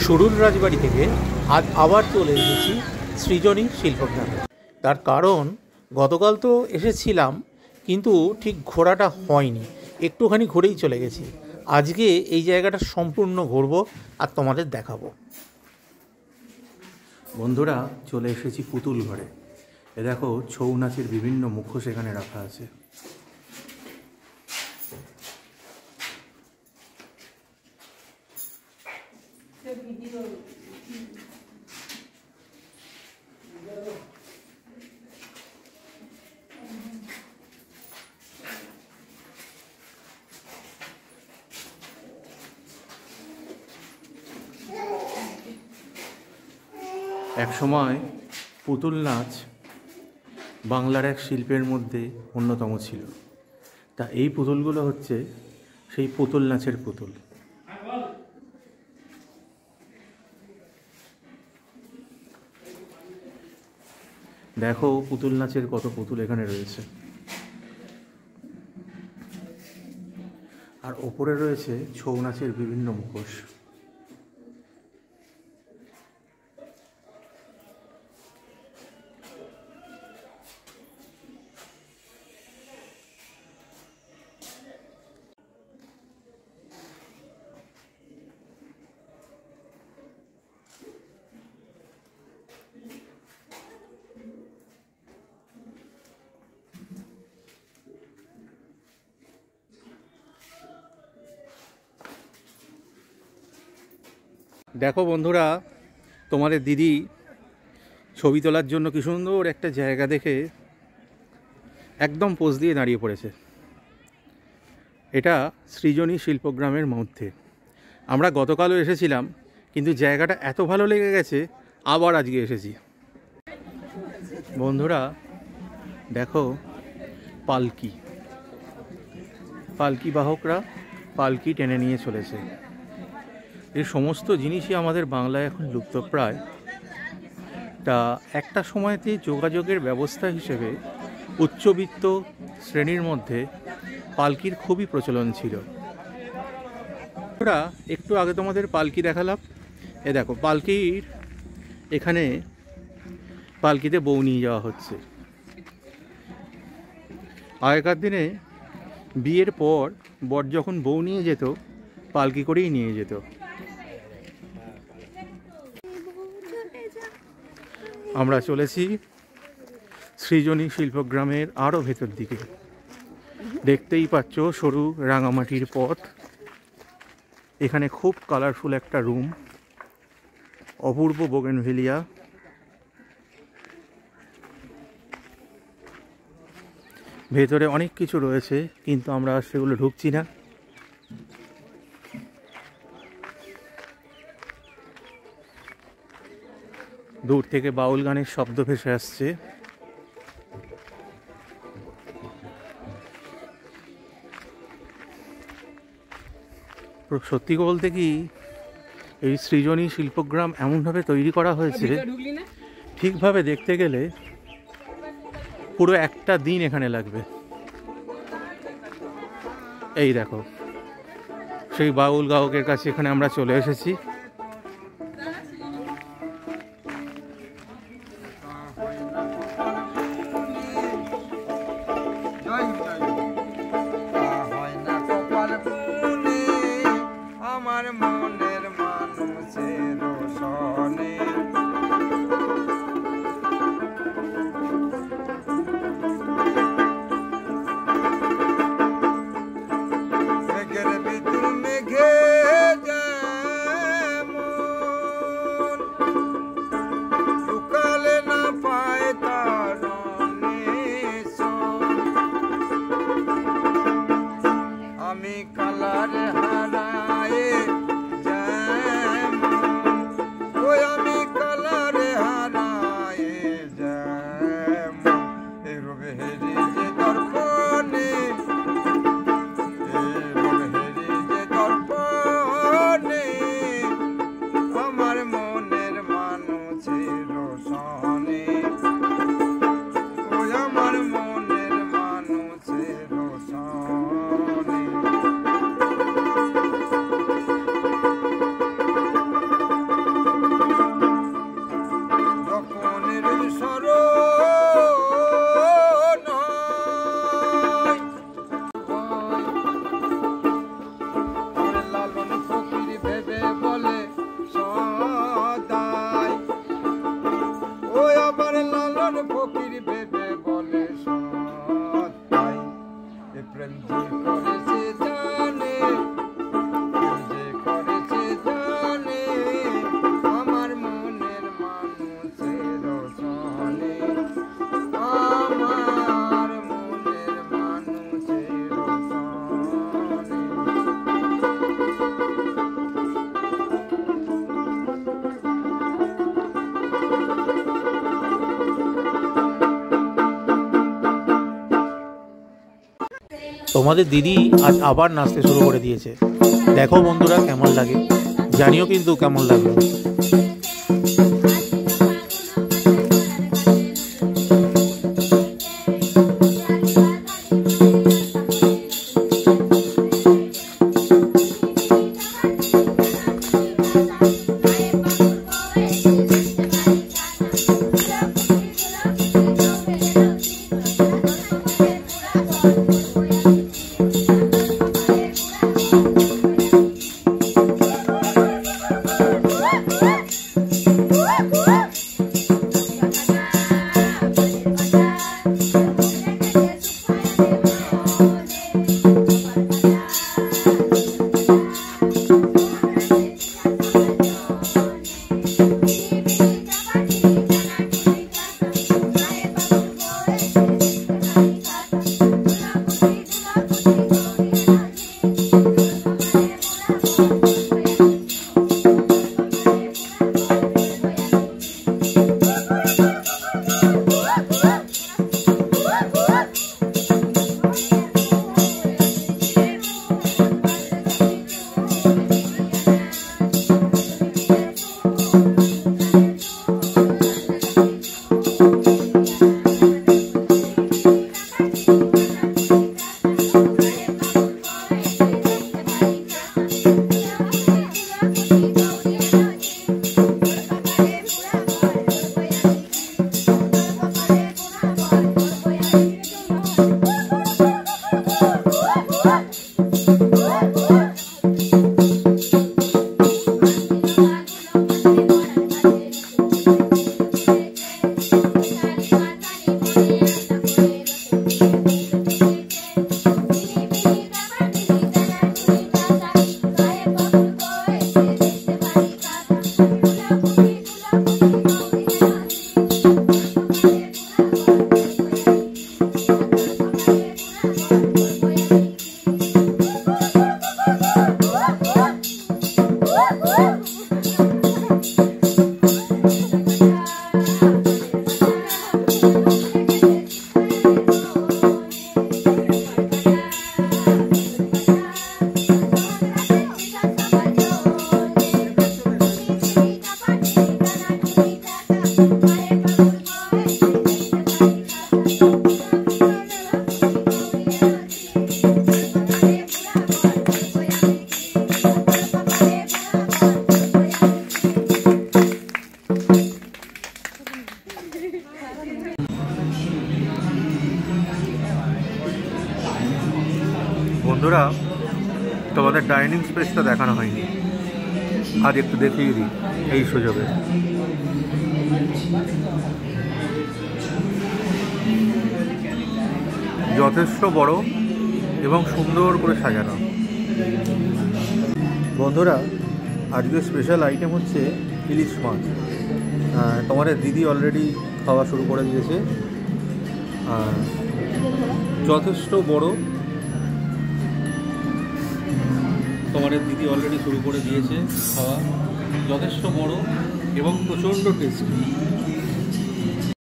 শুরুর রাজবাড়ি থেকে আজ আবার চলে এসেছি সৃজনী শিল্পগ্রামে। তার কারণ গতকাল তো এসেছিলাম কিন্তু ঠিক ঘোরাটা হয়নি, একটুখানি ঘুরেই চলে গেছি। আজকে এই জায়গাটা সম্পূর্ণ ঘুরবো আর তোমাদের দেখাবো। বন্ধুরা, চলে এসেছি পুতুল ঘরে। এ দেখো, ছৌ নাচের বিভিন্ন মুখোশ এখানে রাখা আছে। এক সময় পুতুল নাচ বাংলার এক শিল্পের মধ্যে অন্যতম ছিল। তা এই পুতুলগুলো হচ্ছে সেই পুতুল নাচের পুতুল। দেখো পুতুল নাচের কত পুতুল এখানে রয়েছে, আর ওপরে রয়েছে ছৌ নাচের বিভিন্ন মুখোশ। দেখো বন্ধুরা, তোমাদের দিদি ছবি তোলার জন্য কি সুন্দর একটা জায়গা দেখে একদম পোজ দিয়ে দাঁড়িয়ে পড়েছে। এটা সৃজনী শিল্পগ্রামের মধ্যে। আমরা গতকালও এসেছিলাম কিন্তু জায়গাটা এত ভালো লেগে গেছে আবার আজকে এসেছি। বন্ধুরা দেখো, পালকি বাহকরা পালকি টেনে নিয়ে চলেছে। এই সমস্ত জিনিসই আমাদের বাংলায় এখন লুপ্তপ্রায়। তা একটা সময়তে যোগাযোগের ব্যবস্থা হিসেবে উচ্চবিত্ত শ্রেণীর মধ্যে পালকির খুবই প্রচলন ছিল। আমরা একটু আগে তোমাদের পালকি দেখালাম। এ দেখো, পালকির এখানে পালকিতে বউ নিয়ে যাওয়া হচ্ছে। আগেকার দিনে বিয়ের পর বর যখন বউ নিয়ে যেত, পালকি করেই নিয়ে যেত। আমরা চলেছি সৃজনী শিল্পগ্রামের আরও ভেতর দিকে। দেখতেই পাচ্ছ সরু রাঙামাটির পথ। এখানে খুব কালারফুল একটা রুম, অপূর্ব বোগেনভিলিয়া। ভেতরে অনেক কিছু রয়েছে কিন্তু আমরা সেগুলো ঢুকছি না। দূর থেকে বাউল গানের শব্দ ভেসে আসছে। সত্যি বলতে কি, এই সৃজনী শিল্পগ্রাম এমনভাবে তৈরি করা হয়েছে, ঠিকভাবে দেখতে গেলে পুরো একটা দিন এখানে লাগবে। এই দেখো, সেই বাউল গায়কের কাছে এখানে আমরা চলে এসেছি। তোমাদের দিদি আজ আবার নাচতে শুরু করে দিয়েছে। দেখো বন্ধুরা কেমন লাগে, জানিও কিন্তু কেমন লাগলো। বন্ধুরা, তোমাদের ডাইনিং স্পেসটা দেখানো হয়নি, আজ একটু দেখিয়ে দিই এই সুযোগে। যথেষ্ট বড় এবং সুন্দর করে সাজানো। বন্ধুরা, আজকে স্পেশাল আইটেম হচ্ছে ইলিশ মাছ। তোমাদের দিদি অলরেডি খাওয়া শুরু করে দিয়েছে। যথেষ্ট বড়, তোমাদের দিদি অলরেডি শুরু করে দিয়েছে খাওয়া। যথেষ্ট বড় এবং প্রচণ্ড টেস্টি।